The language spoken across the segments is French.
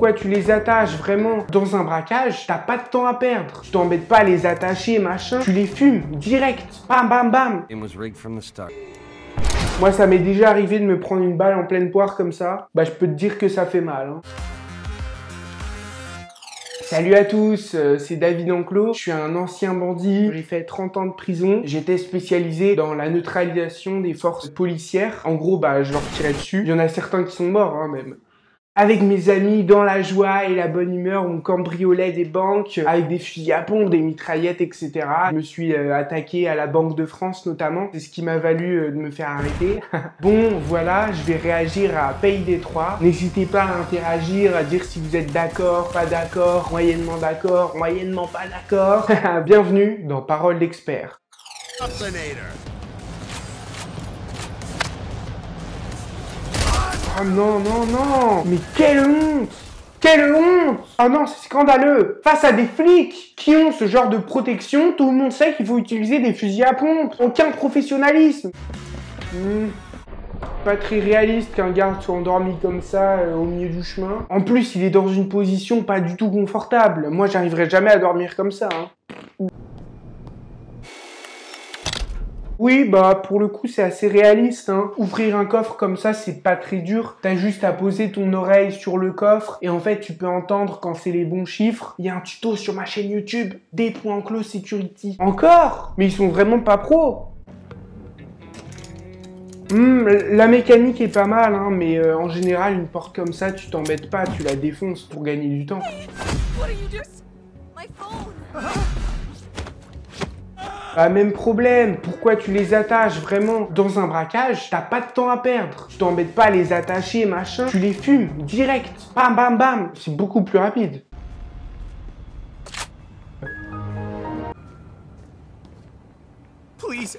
pourquoi tu les attaches vraiment. Dans un braquage, t'as pas de temps à perdre. Tu t'embêtes pas à les attacher, machin. Tu les fumes, direct. Bam, bam, bam. Moi, ça m'est déjà arrivé de me prendre une balle en pleine poire comme ça. Bah, je peux te dire que ça fait mal, hein. Salut à tous, c'est David Enclos, je suis un ancien bandit, j'ai fait 30 ans de prison, j'étais spécialisé dans la neutralisation des forces policières. En gros, bah, je leur tirais dessus, il y en a certains qui sont morts, hein, même. Avec mes amis, dans la joie et la bonne humeur, on cambriolait des banques avec des fusils à pompe, des mitraillettes, etc. Je me suis attaqué à la Banque de France notamment. C'est ce qui m'a valu de me faire arrêter. Bon, voilà, je vais réagir à Pays Détroit. N'hésitez pas à interagir, à dire si vous êtes d'accord, pas d'accord, moyennement pas d'accord. Bienvenue dans Parole d'expert. Oh non, non, non! Mais quelle honte! Quelle honte! Oh non, c'est scandaleux! Face à des flics qui ont ce genre de protection, tout le monde sait qu'il faut utiliser des fusils à pompe. Aucun professionnalisme. Pas très réaliste qu'un garde soit endormi comme ça au milieu du chemin. En plus, il est dans une position pas du tout confortable. Moi, j'arriverai jamais à dormir comme ça, hein. Oui, bah pour le coup c'est assez réaliste, hein. Ouvrir un coffre comme ça c'est pas très dur. T'as juste à poser ton oreille sur le coffre et en fait tu peux entendre quand c'est les bons chiffres. Il y a un tuto sur ma chaîne YouTube, Enclos Security. Encore? Mais ils sont vraiment pas pros. La mécanique est pas mal, hein, mais en général une porte comme ça tu t'embêtes pas, tu la défonces pour gagner du temps. Bah, même problème, pourquoi tu les attaches vraiment? Dans un braquage, t'as pas de temps à perdre. Tu t'embêtes pas à les attacher, machin. Tu les fumes, direct. Bam, bam, bam. C'est beaucoup plus rapide. Please,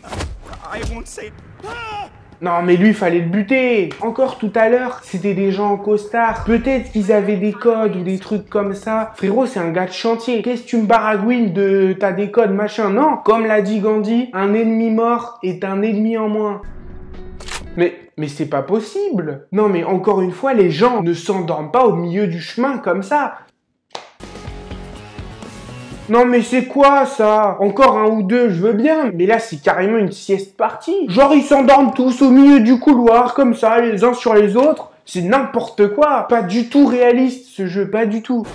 I won't say... Non mais lui, fallait le buter. Encore tout à l'heure, c'était des gens en costard. Peut-être qu'ils avaient des codes ou des trucs comme ça. Frérot, c'est un gars de chantier. Qu'est-ce que tu me baragouines de t'as des codes, machin? Non, comme l'a dit Gandhi, un ennemi mort est un ennemi en moins. Mais c'est pas possible. Non mais encore une fois, les gens ne s'endorment pas au milieu du chemin comme ça. Non mais c'est quoi ça? Encore un ou deux, je veux bien. Mais là c'est carrément une sieste partie. Genre ils s'endorment tous au milieu du couloir, comme ça, les uns sur les autres. C'est n'importe quoi. Pas du tout réaliste ce jeu, pas du tout.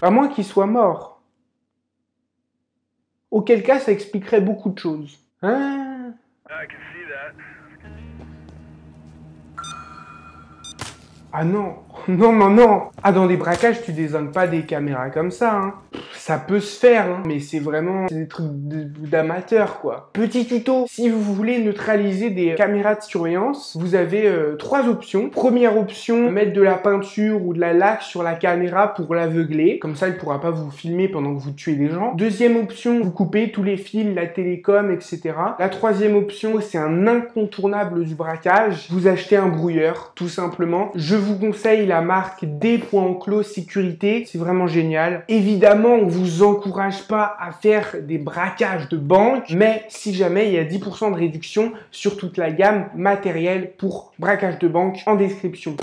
À moins qu'il soit mort. Auquel cas ça expliquerait beaucoup de choses. Hein? Ah non, non, non, non. Ah, dans des braquages, tu désignes pas des caméras comme ça, hein. Ça peut se faire, hein, mais c'est vraiment des trucs d'amateurs, quoi. Petit tuto, si vous voulez neutraliser des caméras de surveillance, vous avez 3 options. Première option, mettre de la peinture ou de la laque sur la caméra pour l'aveugler. Comme ça, il pourra pas vous filmer pendant que vous tuez des gens. Deuxième option, vous coupez tous les fils, la télécom, etc. La troisième option, c'est un incontournable du braquage. Vous achetez un brouilleur, tout simplement. Je vous conseille la marque Enclos Sécurité, c'est vraiment génial. Évidemment, on vous encourage pas à faire des braquages de banque, mais si jamais il y a 10% de réduction sur toute la gamme matérielle pour braquage de banque en description.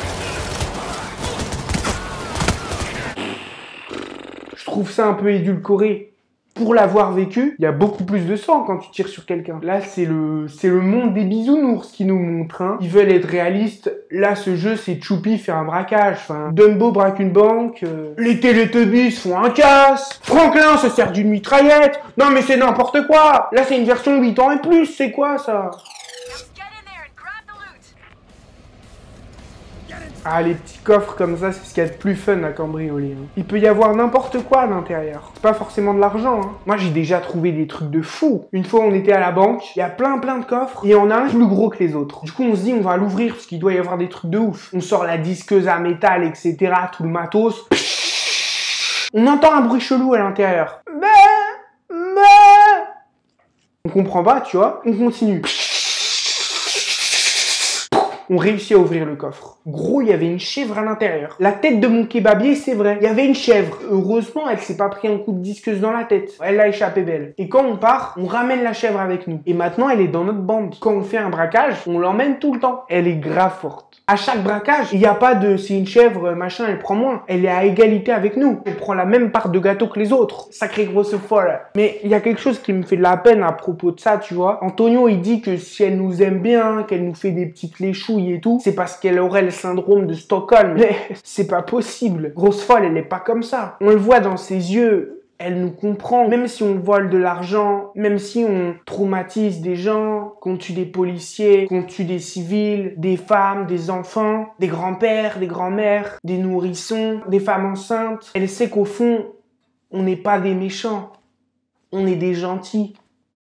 Je trouve ça un peu édulcoré. Pour l'avoir vécu, il y a beaucoup plus de sang quand tu tires sur quelqu'un. Là, c'est le monde des bisounours qui nous montre, hein. Ils veulent être réalistes. Là, ce jeu, c'est Choupi fait un braquage. Enfin, Dumbo braque une banque. Les Teletubbies font un casse. Franklin se sert d'une mitraillette. Non, mais c'est n'importe quoi. Là, c'est une version 8 ans et plus. C'est quoi, ça? Ah, les petits coffres comme ça, c'est ce qu'il y a de plus fun à cambrioler, hein. Il peut y avoir n'importe quoi à l'intérieur. C'est pas forcément de l'argent, hein. Moi, j'ai déjà trouvé des trucs de fou. Une fois, on était à la banque, il y a plein de coffres, et il y en a un plus gros que les autres. Du coup, on se dit, on va l'ouvrir, parce qu'il doit y avoir des trucs de ouf. On sort la disqueuse à métal, etc., tout le matos. On entend un bruit chelou à l'intérieur. On comprend pas, tu vois. On continue. On réussit à ouvrir le coffre. Gros, il y avait une chèvre à l'intérieur. La tête de mon kebabier, c'est vrai. Il y avait une chèvre. Heureusement, elle s'est pas pris un coup de disqueuse dans la tête. Elle a échappé belle. Et quand on part, on ramène la chèvre avec nous. Et maintenant, elle est dans notre bande. Quand on fait un braquage, on l'emmène tout le temps. Elle est grave forte. À chaque braquage, il n'y a pas de c'est une chèvre, machin, elle prend moins. Elle est à égalité avec nous. Elle prend la même part de gâteau que les autres. Sacrée grosse folle. Mais il y a quelque chose qui me fait de la peine à propos de ça, tu vois. Antonio, il dit que si elle nous aime bien, qu'elle nous fait des petites léchouilles et tout, c'est parce qu'elle aurait le syndrome de Stockholm. Mais c'est pas possible. Grosse folle, elle est pas comme ça. On le voit dans ses yeux. Elle nous comprend, même si on vole de l'argent, même si on traumatise des gens, qu'on tue des policiers, qu'on tue des civils, des femmes, des enfants, des grands-pères, des grands-mères, des nourrissons, des femmes enceintes. Elle sait qu'au fond, on n'est pas des méchants, on est des gentils.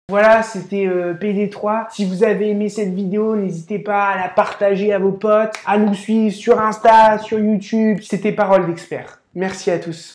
Voilà, c'était PD3. Si vous avez aimé cette vidéo, n'hésitez pas à la partager à vos potes, à nous suivre sur Insta, sur YouTube. C'était Parole d'Expert. Merci à tous.